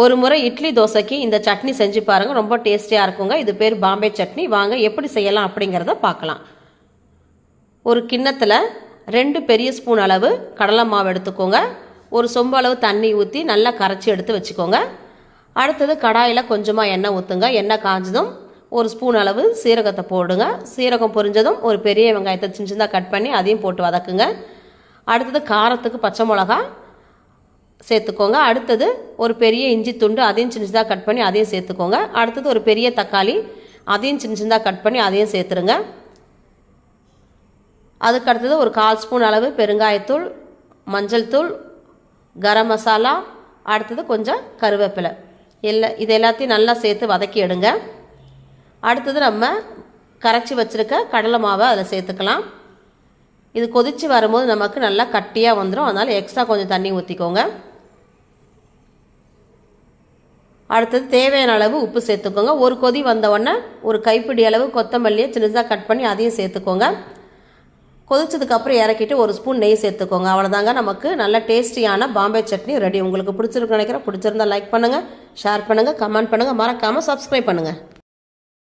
ஒரு முறை இட்லி தோசைக்கு இந்த சட்னி செஞ்சு பாருங்கள், ரொம்ப டேஸ்டியாக இருக்குங்க. இது பேர் பாம்பே சட்னி. வாங்க எப்படி செய்யலாம் அப்படிங்கிறத பார்க்கலாம். ஒரு கிண்ணத்தில் 2 பெரிய ஸ்பூன் அளவு கடலை மாவு எடுத்துக்கோங்க. ஒரு சொம்பு அளவு தண்ணி ஊற்றி நல்லா கரைச்சி எடுத்து வச்சுக்கோங்க. அடுத்தது கடாயில் கொஞ்சமாக எண்ணெய் ஊற்றுங்க. எண்ணெய் காஞ்சதும் ஒரு ஸ்பூன் அளவு சீரகத்தை போடுங்க. சீரகம் பொரிஞ்சதும் ஒரு பெரிய வெங்காயத்தை சின்னதாக கட் பண்ணி அதையும் போட்டு வதக்குங்க. அடுத்தது காரத்துக்கு பச்சை மிளகா சேர்த்துக்கோங்க. அடுத்தது ஒரு பெரிய இஞ்சி துண்டு அதையும் சின்னதாக கட் பண்ணி அதையும் சேர்த்துக்கோங்க. அடுத்தது ஒரு பெரிய தக்காளி அதையும் சின்னதாக கட் பண்ணி அதையும் சேர்த்துருங்க. அதுக்கு அடுத்தது ஒரு 1/4 ஸ்பூன் அளவு பெருங்காயத்தூள், மஞ்சள் தூள், கரம் மசாலா, அடுத்தது கொஞ்சம் கருவேப்பிலை இது எல்லாத்தையும் நல்லா சேர்த்து வதக்கி எடுங்க. அடுத்தது நம்ம கரைச்சி வச்சுருக்க கடலை மாவை அதில் சேர்த்துக்கலாம். இது கொதித்து வரும்போது நமக்கு நல்லா கட்டியாக வந்துடும். அதனால் எக்ஸ்ட்ரா கொஞ்சம் தண்ணி ஊற்றிக்கோங்க. அடுத்தது தேவையான அளவு உப்பு சேர்த்துக்கோங்க. ஒரு கொதி வந்தவுடனே ஒரு கைப்பிடி அளவு கொத்தமல்லியை சின்னதாக கட் பண்ணி அதையும் சேர்த்துக்கோங்க. கொதிச்சதுக்கப்புறம் இறக்கிட்டு ஒரு ஸ்பூன் நெய் சேர்த்துக்கோங்க. அவ்வளோதாங்க, நமக்கு நல்ல டேஸ்டியான பாம்பே சட்னி ரெடி. உங்களுக்கு பிடிச்சிருக்குன்னு நினைக்கிறேன். பிடிச்சிருந்தால் லைக் பண்ணுங்கள், ஷேர் பண்ணுங்கள், கமெண்ட் பண்ணுங்கள், மறக்காமல் சப்ஸ்கிரைப் பண்ணுங்கள்.